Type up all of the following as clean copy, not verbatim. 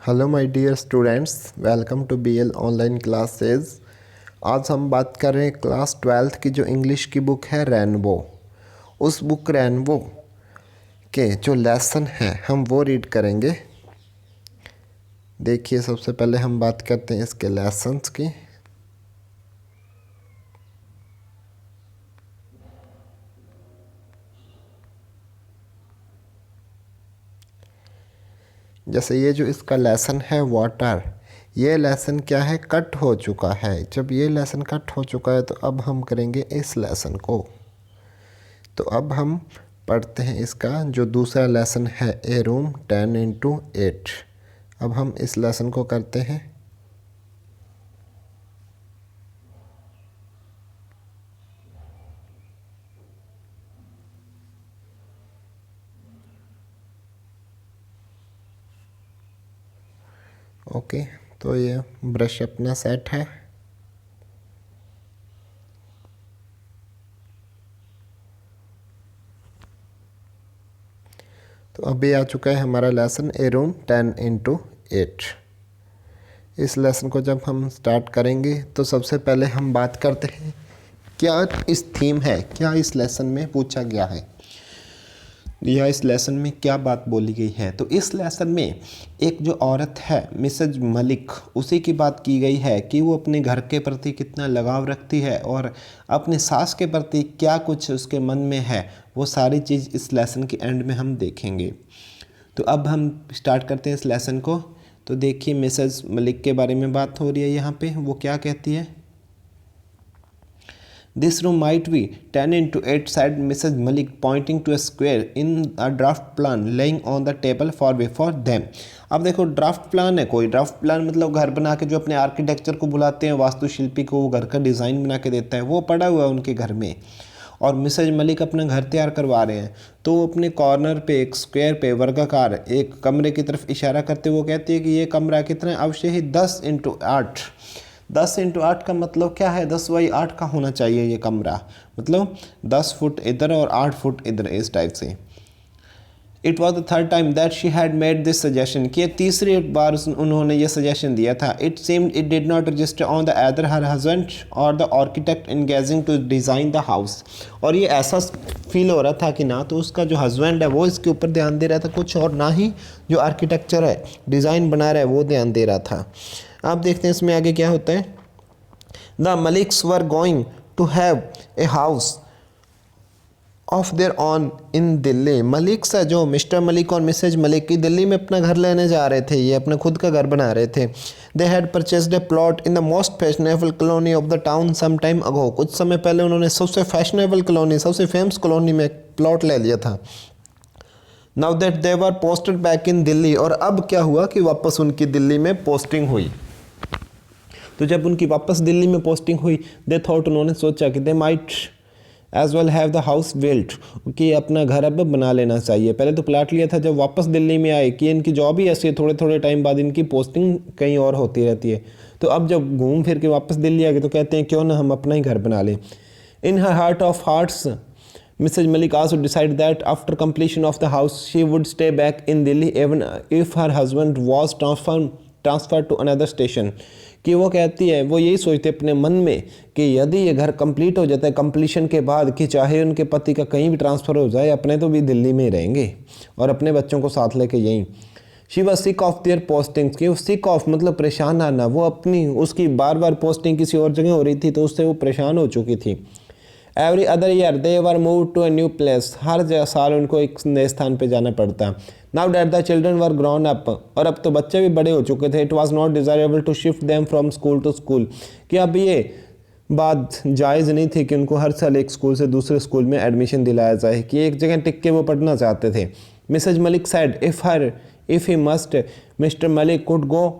Hello my dear students, welcome to BL online classes. आज हम बात कर रहे हैं क्लास 12th की जो इंग्लिश की बुक है रेनबो। उस बुक रेनबो के जो लेसन हैं हम वो रीड करेंगे। देखिए, सबसे पहले हम बात करते हैं इसके लेसन्स की। जैसे ये जो इसका लेसन है वाटर, ये लेसन क्या है, कट हो चुका है। जब ये लेसन कट हो चुका है तो अब हम करेंगे इस लेसन को। तो अब हम पढ़ते हैं इसका जो दूसरा लेसन है, ए रूम 10x8। अब हम इस लेसन को करते हैं। ओके, तो ये ब्रश अपना सेट है। तो अभी आ चुका है हमारा लेसन ए रूम 10x8। इस लेसन को जब हम स्टार्ट करेंगे तो सबसे पहले हम बात करते हैं क्या इस थीम है, क्या इस लेसन में पूछा गया है या इस लेसन में क्या बात बोली गई है। तो इस लेसन में एक जो औरत है मिसेज मलिक, उसी की बात की गई है कि वो अपने घर के प्रति कितना लगाव रखती है और अपने सास के प्रति क्या कुछ उसके मन में है, वो सारी चीज़ इस लेसन के एंड में हम देखेंगे। तो अब हम स्टार्ट करते हैं इस लेसन को। तो देखिए, मिसेज मलिक के बारे में बात हो रही है यहाँ पे। वो क्या कहती है, This room might be 10x8, said Mrs. Malik, pointing to a square in a draft plan laying on the table far before them. अब देखो, ड्राफ्ट प्लान है कोई। ड्राफ्ट प्लान मतलब घर बना के जो अपने आर्किटेक्चर को बुलाते हैं, वास्तुशिल्पी को, वो घर का डिज़ाइन बना के देता है, वो पड़ा हुआ है उनके घर में। और मिसेज मलिक अपना घर तैयार करवा रहे हैं। तो वो अपने कॉर्नर पे एक स्क्वायर पे वर्गाकार एक कमरे की तरफ इशारा करते हुए कहती है कि ये कमरा कितना अवश्य ही 10x8। 10x8 का मतलब क्या है, 10x8 का होना चाहिए ये कमरा, मतलब 10 फुट इधर और 8 फुट इधर, इस टाइप से। It was the third time that she had made this suggestion, कि तीसरी बार उन्होंने ये सजेशन दिया था। It seemed it did not register on the other her husband or the architect engaging to design the house. और ये ऐसा फील हो रहा था कि ना तो उसका जो हस्बैंड है वो इसके ऊपर ध्यान दे रहा था कुछ, और ना ही जो आर्किटेक्चर है, डिज़ाइन बना रहा है, वो ध्यान दे रहा था। आप देखते हैं इसमें आगे क्या होता है। The Maliks were going to have a house of their own in Delhi. Maliks है जो मिस्टर मलिक और मिसेज मलिक की दिल्ली में अपना घर लेने जा रहे थे, ये अपना खुद का घर बना रहे थे। They had purchased a plot in the most fashionable colony of the town some time ago. कुछ समय पहले उन्होंने सबसे फैशनेबल कॉलोनी, सबसे फेमस कॉलोनी में प्लॉट ले लिया था। Now that they were posted back in Delhi, और अब क्या हुआ कि वापस उनकी दिल्ली में पोस्टिंग हुई। तो जब उनकी वापस दिल्ली में पोस्टिंग हुई, दे थॉट, उन्होंने सोचा कि they might as well have the house built, कि अपना घर अब बना लेना चाहिए। पहले तो प्लाट लिया था, जब वापस दिल्ली में आए कि इनकी जॉब ही ऐसी है, थोड़े थोड़े टाइम बाद इनकी पोस्टिंग कहीं और होती रहती है। तो अब जब घूम फिर के वापस दिल्ली आ गए तो कहते हैं क्यों ना हम अपना ही घर बना लें। In her heart of hearts Mrs. Malik also decided that after completion of the house, she would stay back in Delhi even if her husband was transferred to another station. कि वो कहती है, वो यही सोचते अपने मन में कि यदि ये घर कंप्लीट हो जाता है कंप्लीशन के बाद, कि चाहे उनके पति का कहीं भी ट्रांसफ़र हो जाए, अपने तो भी दिल्ली में ही रहेंगे और अपने बच्चों को साथ लेके यहीं। She was sick of their postings, कि सिक ऑफ मतलब परेशान आना, वो अपनी उसकी बार बार पोस्टिंग किसी और जगह हो रही थी तो उससे वो परेशान हो चुकी थी। Every other year they were move to a new place, हर साल उनको एक नए स्थान पे जाना पड़ता। Now that the children were grown up, और अब तो बच्चे भी बड़े हो चुके थे। It was not desirable to shift them from school to school, कि अब ये बात जायज़ नहीं थी कि उनको हर साल एक स्कूल से दूसरे स्कूल में एडमिशन दिलाया जाए, कि एक जगह टिक के वो पढ़ना चाहते थे। Mrs Malik said if he must, Mr Malik could go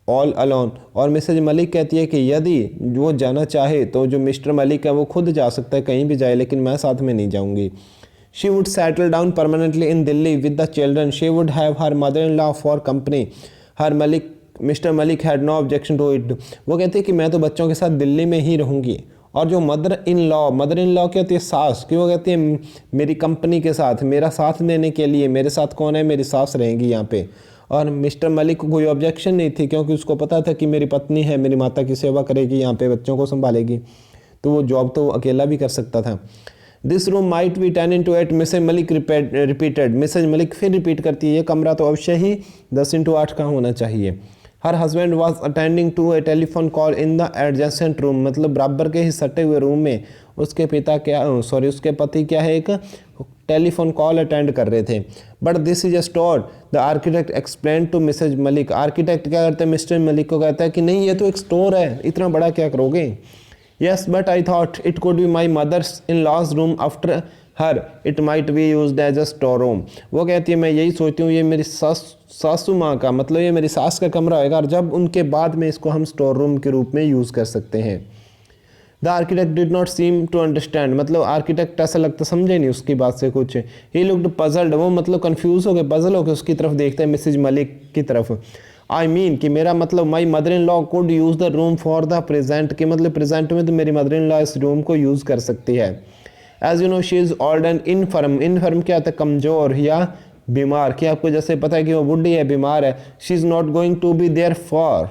all alone, और मिसेज मलिक कहती है कि यदि वो जाना चाहे तो जो मिस्टर मलिक है वो खुद जा सकता है, कहीं भी जाए, लेकिन मैं साथ में नहीं जाऊंगी। She would settle down permanently in Delhi with the children, she would have her mother in law for company, her Malik Mr Malik had no objection to it. वो कहती है कि मैं तो बच्चों के साथ दिल्ली में ही रहूँगी, और जो मदर इन लॉ क्या होती है, सास, कि वो कहती है मेरी कंपनी के साथ, मेरा साथ देने के लिए, मेरे साथ कौन है, मेरी सास रहेंगी यहाँ पे। और मिस्टर मलिक को कोई ऑब्जेक्शन नहीं थी, क्योंकि उसको पता था कि मेरी पत्नी है, मेरी माता की सेवा करेगी, यहाँ पे बच्चों को संभालेगी, तो वो जॉब तो अकेला भी कर सकता था। This room might be 10x8 Mrs Malik repeated. Mrs Malik फिर रिपीट करती है, ये कमरा तो अवश्य ही 10x8 का होना चाहिए। Her husband was attending to a telephone call in the adjacent room, मतलब बराबर के ही सटे हुए रूम में उसके उसके पति क्या है, एक टेलीफोन कॉल अटेंड कर रहे थे। But this is a store, the architect explain to Mrs Malik. Architect क्या करते हैं, मिस्टर मलिक को कहता है कि नहीं, ये तो एक स्टोर है, इतना बड़ा क्या करोगे। Yes but I thought it could be my mother's in law's room, after her it might be used as a store room. वो कहती है मैं यही सोचती हूँ, ये मेरी सासू माँ का, मतलब ये मेरी सास का कमरा होगा, और जब उनके बाद में इसको हम स्टोर रूम के रूप में यूज़ कर सकते हैं। The architect did not seem to understand, मतलब आर्किटेक्ट ऐसा लगता समझे नहीं उसकी बात से कुछ। ही लुक्ड पजल्ड, वो मतलब कंफ्यूज हो गए, पजल हो गए, उसकी तरफ देखते हैं मिसेज मलिक की तरफ। आई मीन कि मेरा मतलब my mother in law could use the room for the present, कि मतलब प्रेजेंट में तो मेरी मदर इन लॉ इस रूम को यूज़ कर सकती है। As you know she is old and infirm, infirm क्या होता है, कमज़ोर या बीमार, कि आपको जैसे पता है कि वो बुढ़ी है, बीमार है। She is not going to be there for,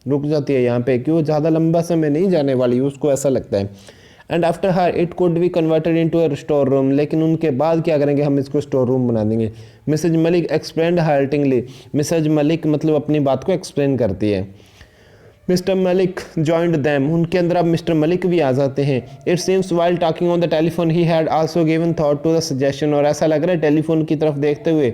रुक जाती है यहाँ पे कि वो ज़्यादा लंबा समय नहीं जाने वाली, उसको ऐसा लगता है। And after her it could be converted into a store room, लेकिन उनके बाद क्या करेंगे, हम इसको स्टोर रूम बना देंगे। Mrs Malik explained haltingly, Mrs Malik मतलब अपनी बात को एक्सप्लेन करती है। मिस्टर मलिक जॉइंड दैम, उनके अंदर अब मिस्टर मलिक भी आ जाते हैं। It seems while talking on the telephone he had also given thought to the suggestion, और ऐसा लग रहा है टेलीफोन की तरफ देखते हुए,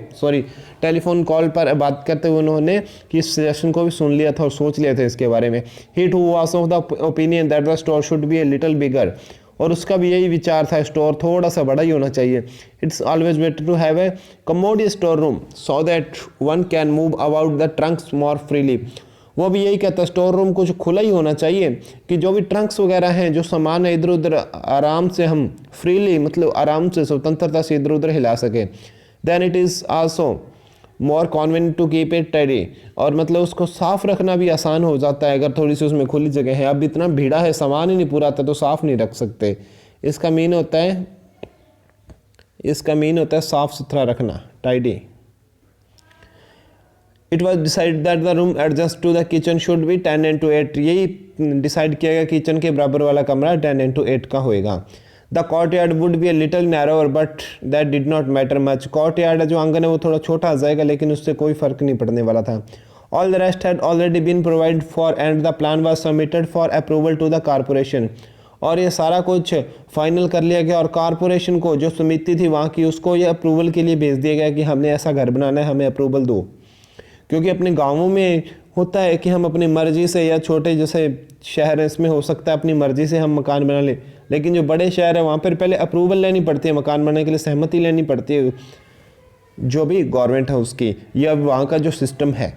टेलीफोन कॉल पर बात करते हुए उन्होंने कि इस सजेशन को भी सुन लिया था और सोच लिया था इसके बारे में। He too was of the opinion that the store should be a little bigger, और उसका भी यही विचार था, स्टोर थोड़ा सा बड़ा ही होना चाहिए। It's always better to have a commodious store room so that one can move about the trunks more freely. वो भी यही कहता है स्टोर रूम कुछ खुला ही होना चाहिए, कि जो भी ट्रंक्स वगैरह हैं, जो सामान है, इधर उधर आराम से हम फ्रीली, मतलब आराम से स्वतंत्रता से इधर उधर हिला सके। Then it is also more convenient to keep it tidy, और मतलब उसको साफ रखना भी आसान हो जाता है अगर थोड़ी सी उसमें खुली जगह है। अब इतना भीड़ा है, सामान ही नहीं पूरा आता तो साफ नहीं रख सकते। इसका मीन होता है साफ सुथरा रखना, tidy. It was decide that the room adjust to the kitchen should be 10x8, यही डिसाइड किया गया किचन के बराबर वाला कमरा 10x8 का होएगा। The courtyard would be a little narrower but that did not matter much, courtyard जो आंगन है वो थोड़ा छोटा आ जाएगा, लेकिन उससे कोई फर्क नहीं पड़ने वाला था। All the rest had already been provide for and the plan was submitted for approval to the corporation, और ये सारा कुछ फाइनल कर लिया गया और कॉरपोरेशन को, जो समिति थी वहाँ की, उसको ये अप्रूवल के लिए भेज दिया गया कि हमने ऐसा घर बनाना है, हमें अप्रूवल दो। क्योंकि अपने गाँवों में होता है कि हम अपनी मर्जी से, या छोटे जैसे शहर है इसमें हो सकता है अपनी मर्जी से हम मकान बना लें, लेकिन जो बड़े शहर है वहाँ पर पहले अप्रूवल लेनी पड़ती है, मकान बनाने के लिए सहमति लेनी पड़ती है जो भी गवर्नमेंट है उसकी, या वहाँ का जो सिस्टम है।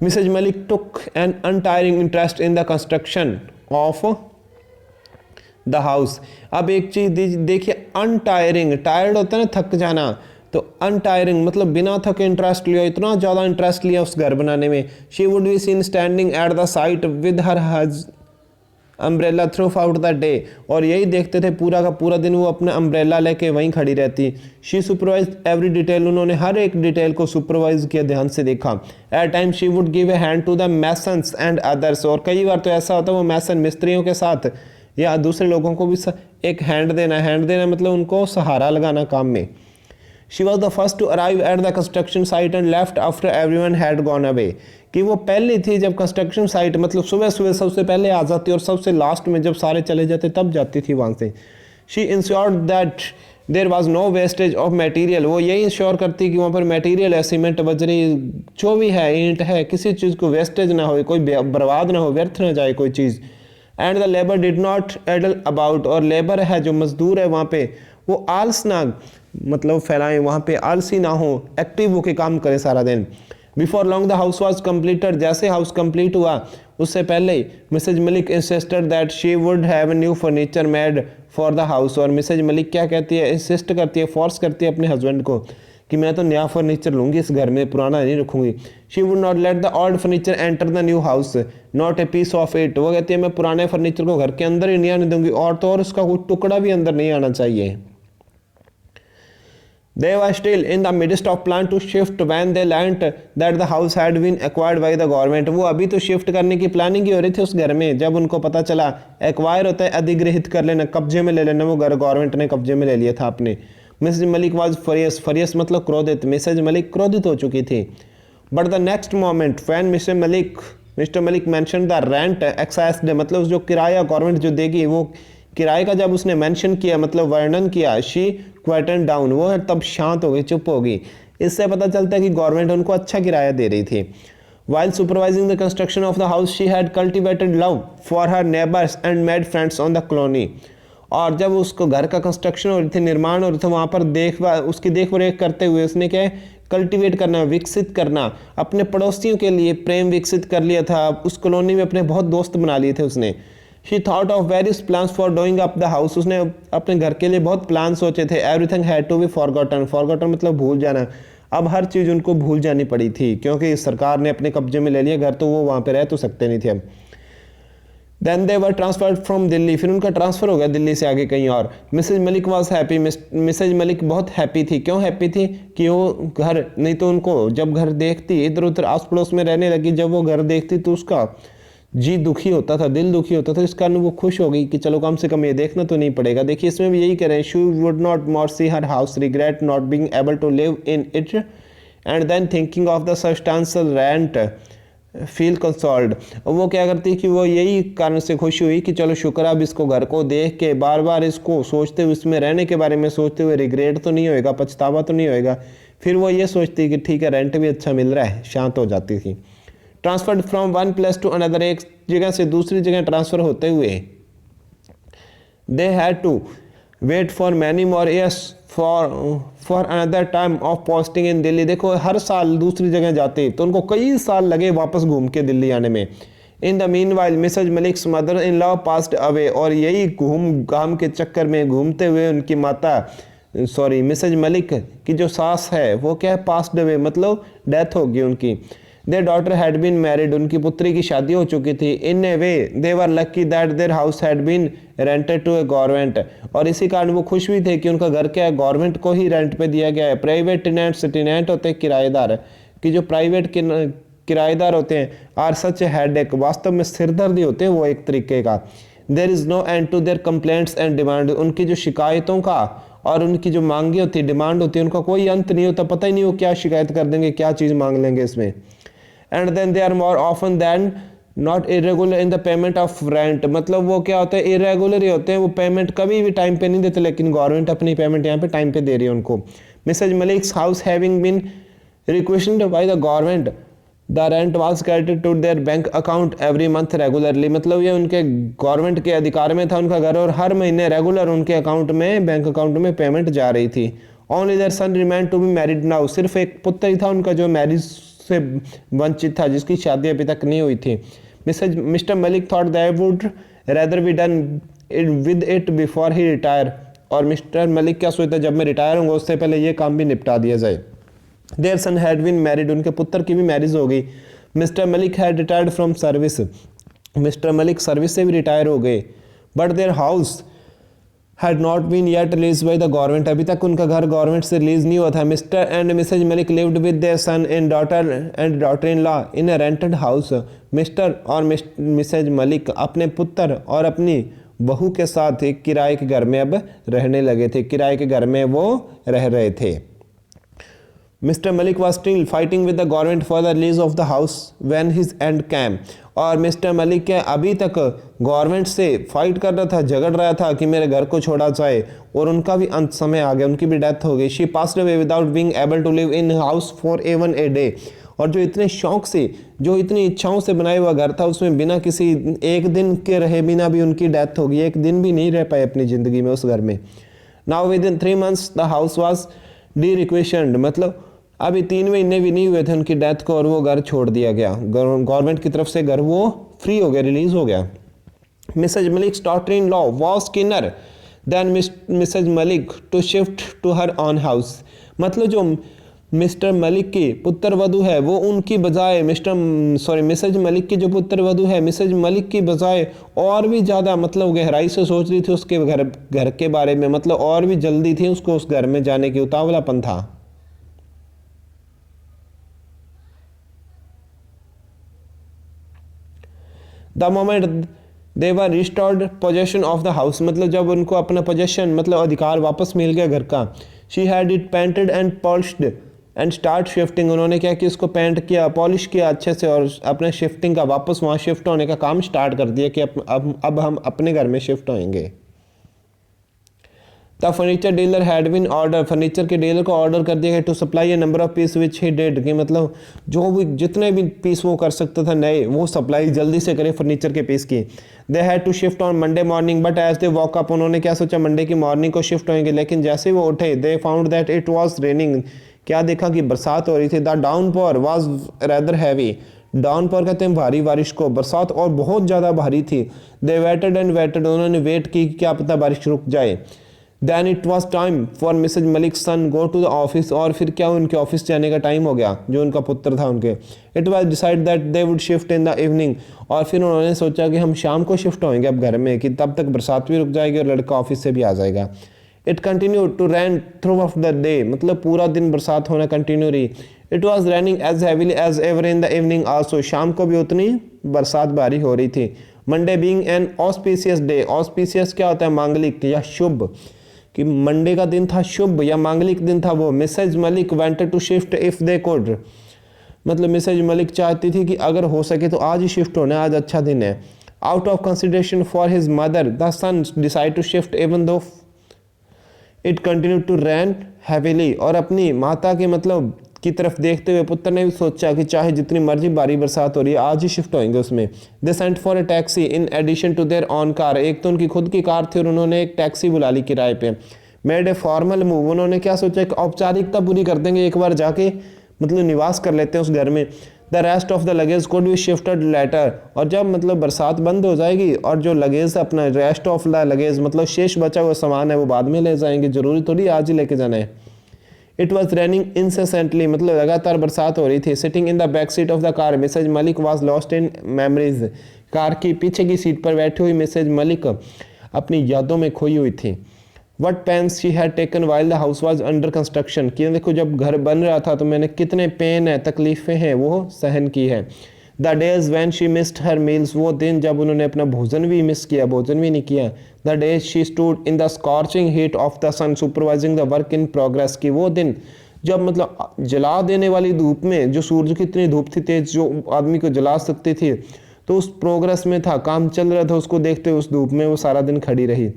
Mrs Malik took an untiring interest in the construction of the house. अब एक चीज़ देखिए, अनटायरिंग, टायर्ड होता है ना, थक जाना, तो अनटायरिंग मतलब बिना थके इंटरेस्ट लिया, इतना ज़्यादा इंटरेस्ट लिया उस घर बनाने में। She would be seen standing at the site with her umbrella through out the day, और यही देखते थे पूरा का पूरा दिन वो अपना अम्ब्रेला लेके वहीं खड़ी रहती। शी सुपरवाइज एवरी डिटेल, उन्होंने हर एक डिटेल को सुपरवाइज किया, ध्यान से देखा। At time she would give a hand to the masons and others, और कई बार तो ऐसा होता है वो मैसन मिस्त्रियों के साथ या दूसरे लोगों को भी एक हैंड देना मतलब उनको सहारा लगाना काम में। She was the first to arrive at the construction site and left after everyone had gone away, कि वो पहली थी जब कंस्ट्रक्शन साइट, मतलब सुबह सुबह सबसे पहले आ जाती और सबसे लास्ट में जब सारे चले जाते तब जाती थी वहाँ से। She ensured that there was no wastage of material, वो यही इंश्योर करती कि वहाँ पर मटेरियल है, सीमेंट, बजरी, जो भी है, ईंट है, किसी चीज़ को वेस्टेज ना हो, कोई बर्बाद ना हो, व्यर्थ ना जाए कोई चीज़। And the labour did not idle about, और लेबर है जो मजदूर है वहाँ पे, वो आलस ना मतलब फैलाएं, वहाँ पे आलसी ना हो, एक्टिव होकर काम करें सारा दिन। Before long the house was completed, जैसे हाउस कंप्लीट हुआ उससे पहले Mrs Malik insisted that she would have new furniture made for the house, और मिसेज मलिक क्या कहती है, इंसिस्ट करती है, फोर्स करती है अपने हस्बैंड को कि मैं तो नया फर्नीचर लूँगी इस घर में, पुराना नहीं रखूँगी। She would not let the old furniture enter the new house not a piece of it, वो कहती है मैं पुराने फर्नीचर को घर के अंदर ही नहीं आने दूंगी, और तो और उसका कोई टुकड़ा भी अंदर नहीं आना चाहिए। They were still in the midst of plan to shift when they learnt that the house had been acquired by the government. वो अभी तो शिफ्ट करने की प्लानिंग ही हो रही थी उस घर में, जब उनको पता चला, एक्वायर होता है अधिग्रहित कर लेना, कब्जे में ले लेना, वो घर गवर्नमेंट ने कब्जे में ले लिया था आपने। मिसेज मलिक वाज फरियस, फरियस मतलब क्रोधित, मिसेज मलिक क्रोधित हो चुकी थी। But the next moment when mister Malik mention the rent excise day, मतलब जो किराया गवर्नमेंट जो देगी, वो किराए का जब उसने मेंशन किया, मतलब वर्णन किया, शी क्वेटन डाउन, वो तब शांत हो गई, चुप हो गई। इससे पता चलता है कि गवर्नमेंट उनको अच्छा किराया दे रही थी। While supervising the construction of the house, she had cultivated love for her neighbors and made friends on the colony. और जब उसको घर का कंस्ट्रक्शन हो रही थी, निर्माण हो रही था, वहाँ पर उसकी देखरेख करते हुए उसने क्या कल्टीवेट करना, विकसित करना, अपने पड़ोसियों के लिए प्रेम विकसित कर लिया था। उस कॉलोनी में अपने बहुत दोस्त बना लिए थे उसने। She thought of various plans for doing up the house. उसने अपने घर के लिए बहुत प्लान सोचे थे। Everything had to be forgotten. Forgotten मतलब भूल जाना। अब हर चीज़ उनको भूल जानी पड़ी थी, क्योंकि सरकार ने अपने कब्जे में ले लिया घर, तो वो वहाँ पे रह तो सकते नहीं थे अब। Then they were transferred from Delhi, फिर उनका ट्रांसफ़र हो गया दिल्ली से आगे कहीं और। Mrs Malik was happy, Mrs Malik बहुत हैप्पी थी। क्यों हैप्पी थी? कि वो घर, नहीं तो उनको जब घर देखती, इधर उधर आस पड़ोस में रहने लगी, जब वो घर देखती तो उसका जी दुखी होता था, दिल दुखी होता था। इस कारण वो खुश हो गई कि चलो कम से कम ये देखना तो नहीं पड़ेगा। देखिए इसमें भी यही कह रहे हैं, she would not more see her house, regret not being able to live in it and then thinking of the substantial rent feel consoled. वो क्या करती कि वो यही कारण से खुशी हुई कि चलो शुक्र, अब इसको घर को देख के बार बार इसको सोचते हुए, इसमें रहने के बारे में सोचते हुए रिग्रेट तो नहीं होएगा, पछतावा तो नहीं होएगा। फिर वो ये सोचती कि ठीक है रेंट भी अच्छा मिल रहा है, शांत हो जाती थी। Transferred from one place to another, एक जगह से दूसरी जगह ट्रांसफ़र होते हुए they had to wait for many more years for another time of posting in Delhi. देखो हर साल दूसरी जगह जाते तो उनको कई साल लगे वापस घूम के दिल्ली आने में। In the meanwhile Mrs Malik's mother in law passed away, और यही घूम घाम के चक्कर में घूमते हुए उनकी मिसेज मलिक की जो सास है वो क्या है, पास्ड अवे मतलब डेथ हो गई उनकी। Their daughter had been married, उनकी पुत्री की शादी हो चुकी थी। In a way they were lucky that their house had been rented to a government, और इसी कारण वो खुश भी थे कि उनका घर क्या है, गवर्नमेंट को ही रेंट पे दिया गया है। प्राइवेट टेनेंट्स, टेनेंट होते हैं किराएदार, कि जो प्राइवेट किराएदार होते हैं, आर सच हेडेक, वास्तव में सिरदर्दी होते हैं वो एक तरीके का। There is no end to their complaints and demand, उनकी जो शिकायतों का और उनकी जो मांगे होती है, डिमांड होती है, उनका कोई अंत नहीं होता, पता ही नहीं वो क्या शिकायत कर देंगे, क्या चीज़ मांग लेंगे इसमें। And then they are more often than not irregular in the payment of rent, मतलब वो क्या होता है, इरेगुलर ही होते हैं, वो पेमेंट कभी भी टाइम पे नहीं देते, लेकिन गवर्नमेंट अपनी पेमेंट यहाँ पे टाइम पे दे रही है उनको। Mrs Malik's house having been requested by the government the rent was credited to their bank account every month regularly, मतलब ये उनके गवर्नमेंट के अधिकार में था उनका घर, और हर महीने रेगुलर उनके अकाउंट में, बैंक अकाउंट में पेमेंट जा रही थी। Only their son remain to be married now, सिर्फ एक पुत्र ही था उनका जो मैरिज से वंचित था, जिसकी शादी अभी तक नहीं हुई थी। Mister Malik thought that would rather be done with it before he retire, और मिस्टर मलिक क्या सोचता, जब मैं रिटायर होंगे उससे पहले ये काम भी निपटा दिया जाए। Their son had been married, उनके पुत्र की भी मैरिज हो गई। Mr Malik had retired from service, Mr Malik service से भी रिटायर हो गए। But their house had not been yet release by the government, अभी तक उनका घर गवर्नमेंट से रिलीज नहीं हुआ था। Mr and Mrs Malik lived with their son and daughter in law in a rented house, Mr और मिसेज मलिक अपने पुत्र और अपनी बहू के साथ एक किराए के घर में अब रहने लगे थे, किराए के घर में वो रह रहे थे। Mister Malik was still fighting with the government for the release of the house when his end came, और मिस्टर मलिक के अभी तक गवर्नमेंट से फाइट कर रहा था, झगड़ रहा था कि मेरे घर को छोड़ा जाए, और उनका भी अंत समय आ गया, उनकी भी डेथ हो गई। She passed away without being able to live in house for even a day, और जो इतने शौक से, जो इतनी इच्छाओं से बनाया हुआ घर था, उसमें बिना किसी एक दिन के रहे बिना भी उनकी डेथ हो गई, एक दिन भी नहीं रह पाए अपनी ज़िंदगी में उस घर में। Now within 3 months the house was derequisitioned, मतलब अभी 3 महीने भी नहीं हुए थे उनकी डेथ को, और वो घर छोड़ दिया गया गवर्नमेंट की तरफ से, घर वो फ्री हो गया, रिलीज हो गया। Mrs Malik's daughter in law was keener than Mrs Malik to shift to her own house, मतलब जो मिस्टर मलिक की पुत्र वधू है वो उनकी बजाय मिसेज मलिक की जो पुत्र वधू है मिसेज मलिक की बजाय और भी ज़्यादा मतलब गहराई से सोच रही थी उसके घर के बारे में, मतलब और भी जल्दी थी उसको उस घर में जाने की, उतावलापन था। The moment they were restored possession of the house, मतलब जब उनको अपना पोजेशन मतलब अधिकार वापस मिल गया घर का। She had it painted and polished and start shifting, उन्होंने क्या कि उसको पेंट किया, पॉलिश किया अच्छे से और अपने शिफ्टिंग का वापस वहाँ शिफ्ट होने का काम स्टार्ट कर दिया कि अब हम अपने घर में शिफ्ट होएंगे। The furniture dealer had been order, furniture के डीलर को ऑर्डर कर दिया गया to supply a number of piece which he did, कि मतलब जो भी जितने भी पीस वो कर सकता था नए वो सप्लाई जल्दी से करे फर्नीचर के पीस की। They had to shift on Monday morning but as they woke up, उन्होंने क्या सोचा मंडे की मॉर्निंग को शिफ्ट होंगे, लेकिन जैसे वो उठे they found that it was raining, क्या देखा कि बरसात हो रही थी। The downpour was rather heavy, downpour कहते हैं भारी बारिश को, बरसात और बहुत ज़्यादा भारी थी। दे वेटेड एंड वेटेड, उन्होंने वेट की क्या पता बारिश रुक जाए। Then it was time for Mrs Malik son go to the office, और फिर क्या उनके ऑफिस जाने का टाइम हो गया जो उनका पुत्र था उनके। It was decide that they would shift in the evening, और फिर उन्होंने सोचा कि हम शाम को शिफ्ट होंगे अब घर में, कि तब तक बरसात भी रुक जाएगी और लड़का ऑफिस से भी आ जाएगा। It continue to rain through of the day, मतलब पूरा दिन बरसात होना कंटिन्यू रही। It was raining as heavily as ever in the evening also, शाम को भी उतनी बरसात भारी हो रही थी। Monday being an auspicious day, auspicious क्या होता है मांगलिक या शुभ, कि मंडे का दिन था शुभ या मांगलिक दिन था वो। Mrs Malik wanted to shift if they could, मतलब मिसेज मलिक चाहती थी कि अगर हो सके तो आज ही शिफ्ट होना, आज अच्छा दिन है। Out of consideration for his mother the son decide to shift even though it continue to rain heavily, और अपनी माता के मतलब की तरफ देखते हुए पुत्र ने भी सोचा कि चाहे जितनी मर्जी भारी बरसात हो रही है आज ही शिफ्ट होंगे उसमें। They sent for a taxi in addition to their own car, एक तो उनकी खुद की कार थी और उन्होंने एक टैक्सी बुला ली किराए पे। मेड ए फॉर्मल मूव, उन्होंने क्या सोचा कि औपचारिकता पूरी कर देंगे एक बार जाके, मतलब निवास कर लेते हैं उस घर में। The rest of the luggage could be shifted later, और जब मतलब बरसात बंद हो जाएगी और जो लगेज अपना रेस्ट ऑफ द लगेज मतलब शेष बचा हुआ सामान है वो बाद में ले जाएंगे, जरूरी थोड़ी आज ही लेके जाना है। इट वॉज रैनिंग इंसेसेंटली, मतलब लगातार बरसात हो रही थी। Sitting in the back seat of the car Mrs Malik was lost in memories, car की पीछे की सीट पर बैठी हुई मिसेज मलिक अपनी यादों में खोई हुई थी। What pains she had taken while the house was under construction, कि देखो जब घर बन रहा था तो मैंने कितने पेन है तकलीफ़ें हैं वो सहन की है। The days when she missed her meals, वो दिन जब उन्होंने अपना भोजन भी मिस किया, भोजन भी नहीं किया। The days she stood in the scorching heat of the sun supervising the work in progress, की वो दिन जब मतलब जला देने वाली धूप में, जो सूरज की इतनी धूप थी तेज जो आदमी को जला सकती थी, तो उस प्रोग्रेस में था, काम चल रहा था, उसको देखते हुए उस धूप में वो सारा दिन खड़ी रही।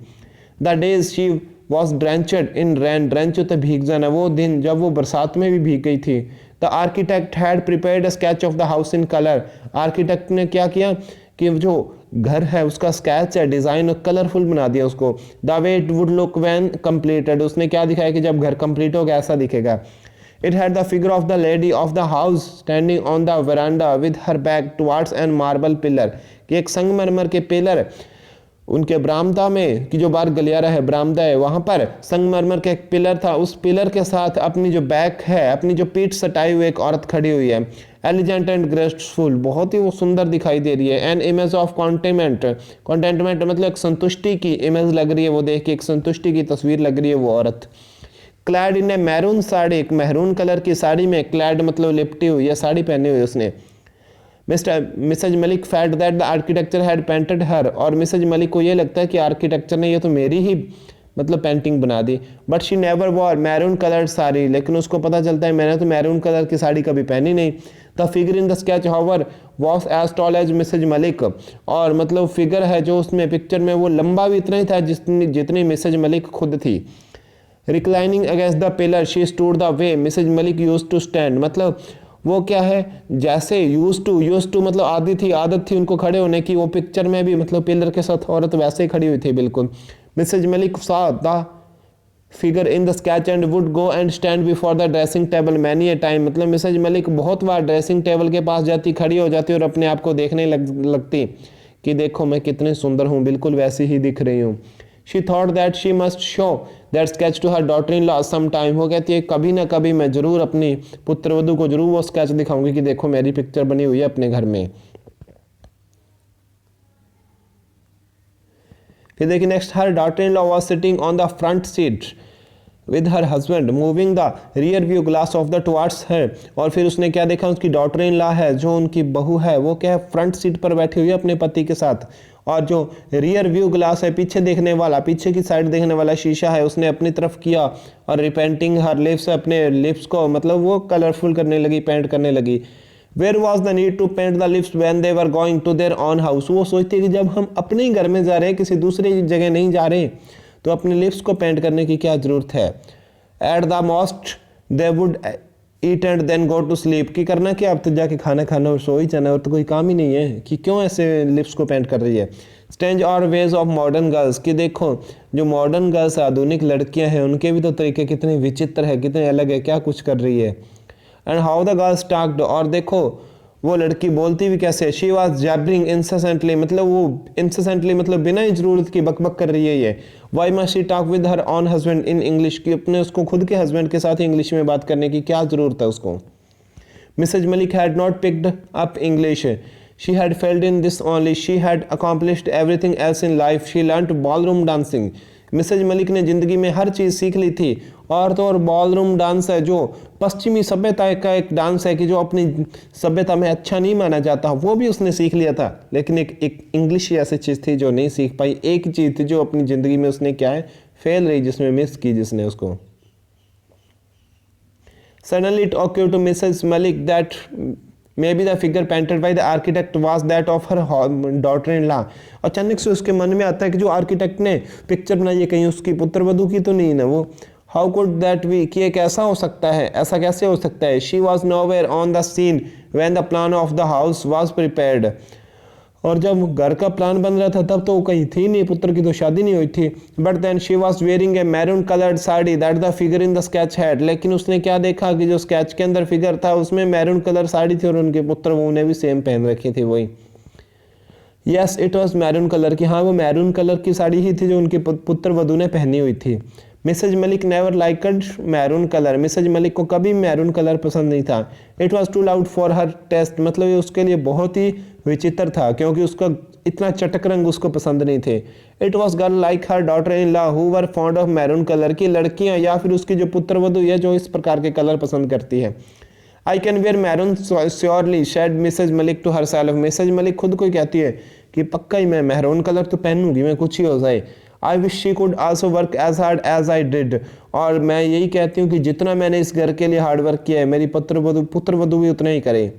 The days she was drenched in rain, drench होता भीग जाना, वो दिन जब वो बरसात में भी भीग गई थी। The architect had prepared a sketch of the house in colour, architect ने क्या किया कि जो घर है उसका स्केच है, डिज़ाइन कलरफुल बना दिया उसको। The way it would look when completed, उसने क्या दिखाया कि जब घर कंप्लीट होगा ऐसा दिखेगा। It had the figure of the lady of the house standing on the veranda with her back towards and marble pillar, कि एक संगमरमर के पिलर उनके बरामदा में, कि जो बाहर गलियारा है बरामदा है वहाँ पर संगमरमर का एक पिलर था, उस पिलर के साथ अपनी जो बैक है, अपनी जो पीठ सटाई हुई एक औरत खड़ी हुई है। एलिजेंट एंड ग्रेसफुल, बहुत ही वो सुंदर दिखाई दे रही है। एन इमेज ऑफ कॉन्टेंटमेंट, कॉन्टेंटमेंट मतलब एक संतुष्टि की इमेज लग रही है, वो देख के एक संतुष्टि की तस्वीर लग रही है वो औरत। क्लैड इन ए मैरून साड़ी, एक मैरून कलर की साड़ी में, क्लैड मतलब लिपटी हुई है, साड़ी पहनी हुई उसने। Mrs Malik felt that the architecture had painted her, और मिसेज मलिक को ये लगता है कि आर्किटेक्चर ने ये तो मेरी ही मतलब पेंटिंग बना दी। But she never wore maroon coloured sari, लेकिन उसको पता चलता है मैंने तो मैरून कलर की साड़ी कभी पहनी नहीं। The figure in the sketch however was as tall as Mrs Malik, और मतलब फिगर है जो उसमें पिक्चर में वो लंबा भी इतना ही था जितनी मिसेज मलिक खुद थी। Reclining against the pillar she stood the way Mrs Malik used to stand, मतलब वो क्या है जैसे यूज टू मतलब आदत थी उनको खड़े होने की, वो पिक्चर में भी मतलब पिलर के साथ औरत वैसे ही खड़ी हुई थी बिल्कुल। Mrs Malik saw the figure in the sketch and would go and stand before the dressing table many a time, मतलब मिसेज मलिक बहुत बार ड्रेसिंग टेबल के पास जाती, खड़ी हो जाती और अपने आप को देखने लगती कि देखो मैं कितनी सुंदर हूँ, बिल्कुल वैसी ही दिख रही हूँ। She thought that she must show that sketch to her daughter in law some time. वो कहती है कभी ना कभी मैं ज़रूर अपनी पुत्रवधू को ज़रूर वो स्केच दिखाऊंगी कि देखो मेरी पिक्चर बनी हुई है अपने घर में। फिर देखिए next, her daughter in law was sitting on the front seat with her husband moving the rear view glass of the towards है। और फिर उसने क्या देखा, उसकी डॉटर इन लॉ है जो उनकी बहू है वो क्या है फ्रंट सीट पर बैठी हुई है अपने पति के साथ, और जो रियर व्यू ग्लास है पीछे देखने वाला, पीछे की साइड देखने वाला शीशा है उसने अपनी तरफ किया और रिपेंटिंग हर लिप्स, अपने लिप्स को मतलब वो कलरफुल करने लगी, पेंट करने लगी। Where was the need to paint the lips when they were going to their own house. वो सोचती है कि जब हम अपने ही घर में जा रहे हैं, किसी दूसरी जगह नहीं जा रहे, तो अपने लिप्स को पेंट करने की क्या जरूरत है। At the most they would eat and then go to sleep. कि करना क्या, अब तो जाके खाना खाना और सो ही जाना, और तो कोई काम ही नहीं है, कि क्यों ऐसे लिप्स को पेंट कर रही है। स्ट्रेंज और वेज ऑफ मॉडर्न गर्ल्स, कि देखो जो मॉडर्न गर्ल्स आधुनिक लड़कियां हैं उनके भी तो तरीके कितने विचित्र है, कितने अलग है, क्या कुछ कर रही है। And how the girls talked, और देखो वो लड़की बोलती भी कैसे। शी वॉज जैबरिंग इंसेसेंटली, मतलब वो इंसेसेंटली मतलब बिना ही जरूरत की बकबक कर रही है ये। Why must she talk with her own husband in English, की अपने उसको खुद के हस्बैंड के साथ इंग्लिश में बात करने की क्या जरूरत है उसको। Mrs Malik had not picked up English, she had failed in this only, she had accomplished everything else in life, she learned ballroom dancing. मिसेज मलिक ने जिंदगी में हर चीज़ सीख ली थी, और तो और बॉलरूम डांस है जो पश्चिमी सभ्यता का एक डांस है कि जो अपनी सभ्यता में अच्छा नहीं माना जाता, वो भी उसने सीख लिया था। लेकिन एक इंग्लिश ही ऐसी चीज़ थी जो नहीं सीख पाई, एक चीज़ थी जो अपनी ज़िंदगी में उसने क्या है फेल रही, जिसमें मिस की जिसने उसको। Suddenly it occurred to Mrs. Malik that maybe the figure painted by the architect was that of her daughter-in-law। अचानक से उसके मन में आता है कि जो आर्किटेक्ट ने पिक्चर बनाई है कहीं उसकी पुत्रवधू की तो नहीं ना वो। हाउ कुड दैट बी, कि ये कैसा हो सकता है, ऐसा कैसे हो सकता है। She was nowhere on the scene when the plan of the house was prepared. और जब घर का प्लान बन रहा था तब तो वो कहीं थी नहीं, पुत्र की तो शादी नहीं हुई थी। But then she was wearing a maroon coloured sari that the figure in the sketch had. लेकिन उसने क्या देखा कि जो स्केच के अंदर फिगर था उसमें मैरून कलर साड़ी थी, और उनके पुत्र वो उन्हें भी सेम पहन रखी थी वही। Yes it was maroon colour की, हाँ वो मैरून कलर की साड़ी ही थी जो उनके पुत्र वधू ने पहनी हुई थी। Mrs Malik never liked maroon colour, Mrs Malik को कभी मैरून कलर पसंद नहीं था। It was too loud for her taste, मतलब ये उसके लिए बहुत ही विचित्र था क्योंकि उसका इतना चटक रंग उसको पसंद नहीं थे। It was girl like her daughter in law who were fond of maroon colour, की लड़कियां या फिर उसकी जो पुत्र वधू है जो इस प्रकार के कलर पसंद करती है। I can wear maroon surely said Mrs Malik to herself, Mrs Malik खुद को कहती है कि पक्का ही मैं मैरून कलर तो पहनूंगी, मैं कुछ ही हो जाए। I wish she could also work as hard as I did, और मैं यही कहती हूँ कि जितना मैंने इस घर के लिए हार्ड वर्क किया है मेरी पुत्र वधू भी उतना ही करे।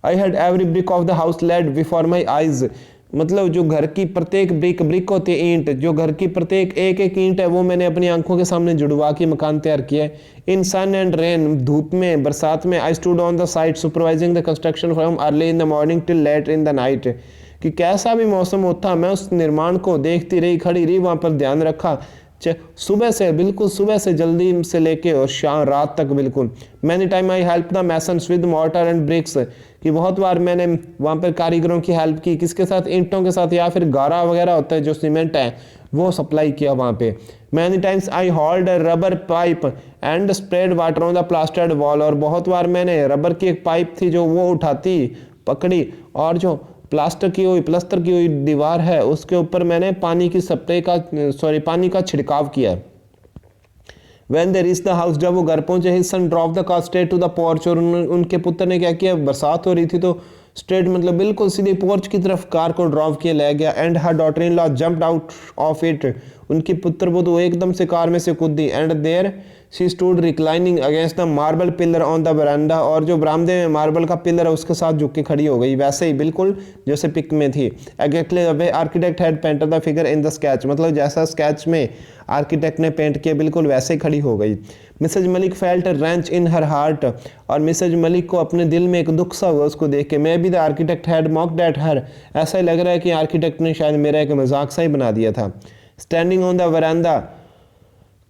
I had every brick of the house laid before my eyes, मतलब जो घर की प्रत्येक ब्रिक होती है ईंट, जो घर की प्रत्येक एक एक ईंट है वो मैंने अपनी आंखों के सामने जुड़वा के मकान तैयार किया है। इन सन एंड रेन, धूप में बरसात में, I stood on the side supervising the construction from early in the morning till late in the night, कि कैसा भी मौसम होता मैं उस निर्माण को देखती रही, खड़ी रही, वहाँ पर ध्यान रखा, सुबह से बिल्कुल सुबह से जल्दी से लेके और शाम रात तक बिल्कुल। Many time I help the masons with mortar and bricks, कि बहुत बार मैंने वहाँ पर कारीगरों की हेल्प की, किसके साथ, ईंटों के साथ, या फिर गारा वगैरह होता है जो सीमेंट है वो सप्लाई किया वहाँ पे। Many times I hold rubber pipe and spread water on the plastered wall, और बहुत बार मैंने रबर की एक पाइप थी जो वो उठाती पकड़ी और जो प्लास्टर की हुई दीवार है उसके ऊपर मैंने पानी का छिड़काव किया। When they reached the house, जब वो घर पहुंचे, his son dropped the car straight to the porch, और उनके पुत्र ने क्या किया, बरसात हो रही थी तो स्ट्रेट मतलब बिल्कुल सीधे पोर्च की तरफ कार को ड्रॉप किए ले गया। And her daughter in law jumped out of it, उनकी पुत्र वधू एकदम से कार में से कूदी। And there she stood reclining against the marble pillar on the बरामदा, और जो बरामदे में मार्बल का पिलर है उसके साथ झुक के खड़ी हो गई, वैसे ही बिल्कुल जैसे पिक में थी। Exactly the way architect had painted the figure in the sketch, मतलब जैसा स्केच में आर्किटेक्ट ने पेंट किया बिल्कुल वैसे ही खड़ी हो गई। मिसेज मलिक फेल्ट रेंच इन हर हार्ट, और मिसेज मलिक को अपने दिल में एक दुख सा हुआ उसको देख के। May be the architect had mocked at her, ऐसा ही लग रहा है कि आर्किटेक्ट ने शायद मेरा एक मजाक सा ही बना दिया था। Standing on the verandah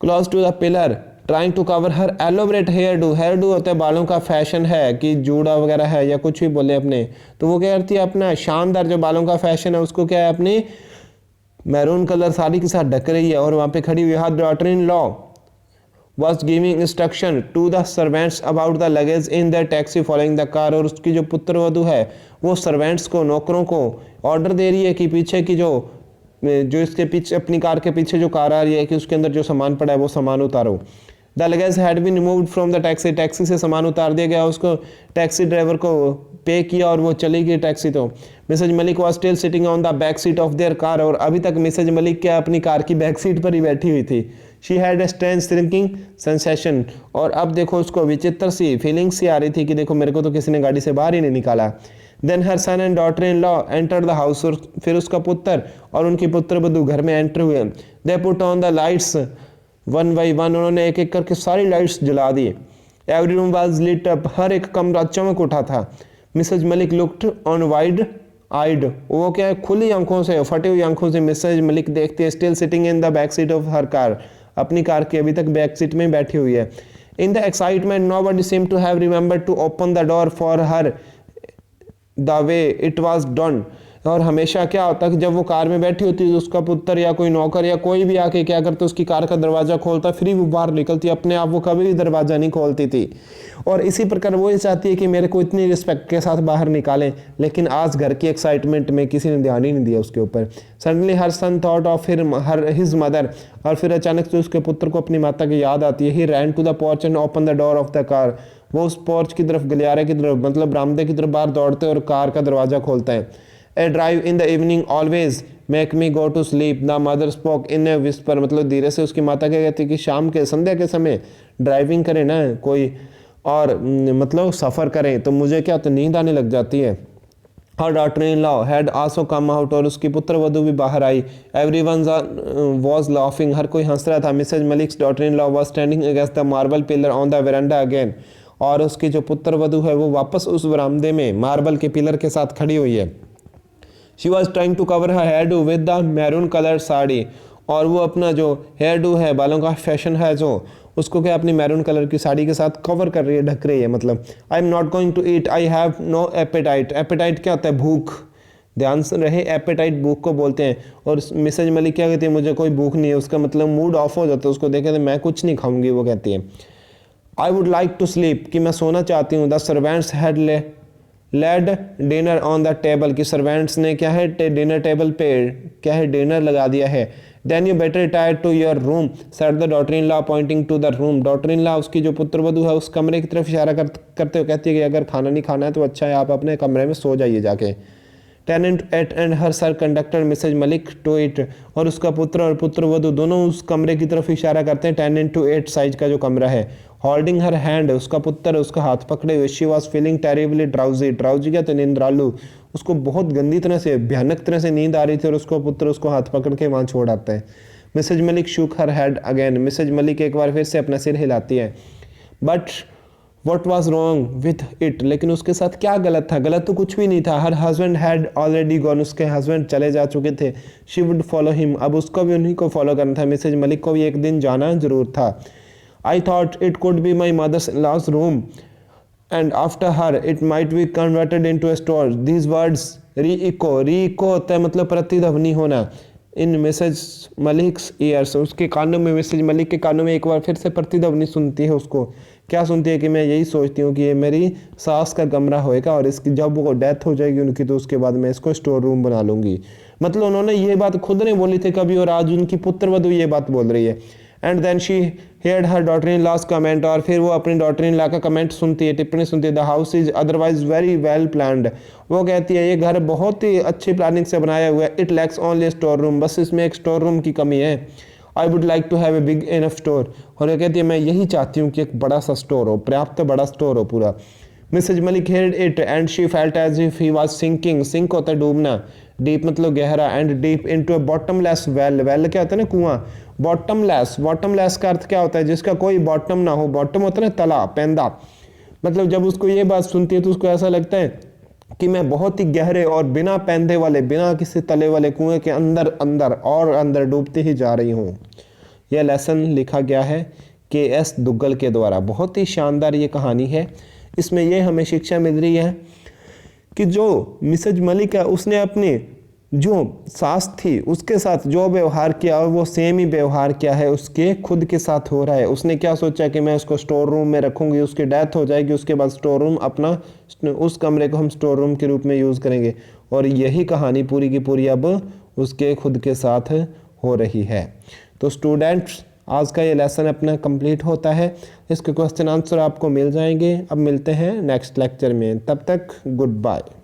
close to the pillar trying to cover her elaborate hairdo होता है बालों का फैशन है कि जूड़ा वगैरह है या कुछ भी बोले अपने, तो वो क्या करती है अपना शानदार जो बालों का फैशन है उसको क्या है अपनी मैरून कलर साड़ी के साथ ढक रही है और वहाँ पे खड़ी हुई। Her daughter in law was giving instruction to the servants about the luggage in their taxi following the car। और उसकी जो पुत्रवधू है वो सर्वेंट्स को, नौकरों को ऑर्डर दे रही है कि पीछे की जो इसके पीछे, अपनी कार के पीछे जो कार आ रही है, कि उसके अंदर जो सामान पड़ा है वो सामान उतारो। The luggage had been removed from the taxi, taxi से सामान उतार दिया गया, उसको टैक्सी ड्राइवर को पे किया और वो चली गई टैक्सी। तो Mrs Malik was still sitting on the back seat of their car, और अभी तक मिसेज मलिक क्या अपनी कार की बैक सीट पर ही बैठी हुई थी। She had a strange shrinking sensation, और अब देखो उसको विचित्र सी फीलिंग सी आ रही थी कि देखो मेरे को तो किसी ने गाड़ी से बाहर ही नहीं निकाला। Then her son and daughter in law enter the house, और फिर उसका पुत्र और उनकी पुत्रवधू घर में एंटर हुए। They put on the lights one by one, उन्होंने एक एक करके सारी लाइट्स जला दी। Every room was lit up, हर एक कमरा चमक उठा था। Mrs Malik looked on wide eyed, वो क्या है, खुली आंखों से, फटी हुई आंखों से मिसेज मलिक देखती है। Still sitting in the back seat of her car, अपनी कार की अभी तक बैक सीट में बैठी हुई है। In the excitement nobody seemed to have remembered to open the door for her the way it was done. और हमेशा क्या होता कि जब वो कार में बैठी होती है, उसका पुत्र या कोई नौकर या कोई भी आके क्या करता, उसकी कार का दरवाज़ा खोलता, फिर वो बाहर निकलती, अपने आप वो कभी भी दरवाज़ा नहीं खोलती थी। और इसी प्रकार वो ये चाहती है कि मेरे को इतनी रिस्पेक्ट के साथ बाहर निकालें, लेकिन आज घर की एक्साइटमेंट में किसी ने ध्यान ही नहीं दिया उसके ऊपर। Suddenly her son thought of his mother, और फिर अचानक से उसके पुत्र को अपनी माता की याद आती है। He ran to the porch and open the door of the car, वो उस पोर्च की तरफ, गलियारे की तरफ, मतलब बरामदे की तरफ बाहर दौड़ते और कार का दरवाज़ा खोलता है। A drive in the evening always make me go to sleep, the mother spoke in a whisper, मतलब धीरे से उसकी माता क्या कहती है कि शाम के, संध्या के समय ड्राइविंग करें ना कोई, और मतलब सफ़र करें तो मुझे क्या, तो नींद आने लग जाती है। Her daughter in law had also come out, और उसकी पुत्र वधू भी बाहर आई। Everyone was laughing, हर कोई हंस रहा था। Mrs. Malik's daughter in law was standing against the marble pillar on the veranda again, और उसकी जो पुत्र वधू है वो वापस उस बरामदे में मार्बल के पिलर के साथ खड़ी हुई है। She was trying to cover her hairdo with the maroon colored sari, और वो अपना जो हेयर डू है, बालों का फैशन है जो, उसको क्या अपनी मैरून कलर की साड़ी के साथ कवर कर रही है, ढक रही है। मतलब I am not going to eat, I have no appetite. Appetite क्या होता है, भूख, ध्यान से रहे, एपेटाइट भूख को बोलते हैं। और मिसेज मलिक क्या कहती है, मुझे कोई भूख नहीं है, उसका मतलब मूड ऑफ हो जाता है, उसको देखे तो मैं कुछ नहीं खाऊंगी, वो कहती है। I would like to sleep, कि मैं सोना चाहती हूँ। The servants had laid dinner on the table, की सर्वेंट्स ने क्या है, डिनर टेबल पे क्या है, डिनर लगा दिया है। Then you better retire to your room said the daughter in law pointing to the room. Daughter in law, उसकी जो पुत्रवधू है, उस कमरे की तरफ इशारा करते हुए कहती है कि अगर खाना नहीं खाना है तो अच्छा है, आप अपने कमरे में सो जाइए जाके। Tenant at and her sir conductor Mrs Malik to it, और उसका पुत्र और पुत्रवधू दोनों उस कमरे की तरफ इशारा करते हैं। 10x8 साइज का जो कमरा है। होल्डिंग हर हैंड, उसका पुत्र उसका हाथ पकड़े हुए। She was feeling terribly drowsy, drowsy क्या, तो निंद्रालु, उसको बहुत गंदी तरह से, भयानक तरह से नींद आ रही थी, और उसको पुत्र उसको हाथ पकड़ के वहाँ छोड़ आता है। Mrs Malik shook her head again, Mrs Malik एक बार फिर से अपना सिर हिलाती है। But what was wrong with it, लेकिन उसके साथ क्या गलत था, गलत तो कुछ भी नहीं था। Her husband had already gone, उसके हस्बैंड चले जा चुके थे। शी वुड फॉलो हिम, अब उसको भी उन्हीं को फॉलो करना था। मिसेज मलिक को भी एक दिन जाना जरूर था। I thought it could be my mother's loss room and after her it might be converted into a store. These words reecho होता है मतलब प्रतिध्वनि होना। इन मिसेज मलिक्स ईयर्स, उसके कानों में, मिसेज मलिक के कानों में एक बार फिर से प्रतिध्वनि सुनती है। उसको क्या सुनती है कि मैं यही सोचती हूँ कि ये मेरी सास का कमरा होएगा, और इसकी जब वो डेथ हो जाएगी उनकी, तो उसके बाद मैं इसको स्टोर रूम बना लूँगी। मतलब उन्होंने ये बात खुद नहीं बोली थी कभी, और आज उनकी पुत्रवधू ये बात बोल रही है। And then she heard her daughter in law's comment, और फिर वो अपनी डॉटर इन लॉ का कमेंट सुनती है, टिप्पणी सुनती है। The house is otherwise very well planned, वो कहती है ये घर बहुत ही अच्छी प्लानिंग से बनाया हुआ है। It lacks only store room, बस इसमें एक स्टोर रूम की कमी है। I would like to have a big enough store, और ये कहती है मैं यही चाहती हूँ कि एक बड़ा सा स्टोर हो, पर्याप्त बड़ा स्टोर हो पूरा। Mrs Malik heard it and she felt as if he was sinking, sink होता है डूबना, डीप मतलब गहरा, and deep into a bottomless well, well क्या होता है ना, कुआं। बॉटमलेस, बॉटमलेस का अर्थ क्या होता है, जिसका कोई बॉटम ना हो। बॉटम होता है ना तला, पैंदा। मतलब जब उसको ये बात सुनती है तो उसको ऐसा लगता है कि मैं बहुत ही गहरे और बिना पैंदे वाले, बिना किसी तले वाले कुएं के अंदर अंदर और अंदर डूबते ही जा रही हूँ। यह लेसन लिखा गया है के.एस. दुग्गल के द्वारा। बहुत ही शानदार ये कहानी है। इसमें यह हमें शिक्षा मिल रही है कि जो मिसेज मलिक है उसने अपनी जो सास थी उसके साथ जो व्यवहार किया वो सेम ही व्यवहार किया है उसके खुद के साथ हो रहा है। उसने क्या सोचा कि मैं उसको स्टोर रूम में रखूँगी, उसकी डेथ हो जाएगी, उसके बाद स्टोर रूम अपना, उस कमरे को हम स्टोर रूम के रूप में यूज़ करेंगे। और यही कहानी पूरी की पूरी अब उसके खुद के साथ हो रही है। तो स्टूडेंट्स, आज का ये लेसन अपना कंप्लीट होता है। इसके क्वेश्चन आंसर आपको मिल जाएंगे। अब मिलते हैं नेक्स्ट लेक्चर में, तब तक गुड बाय।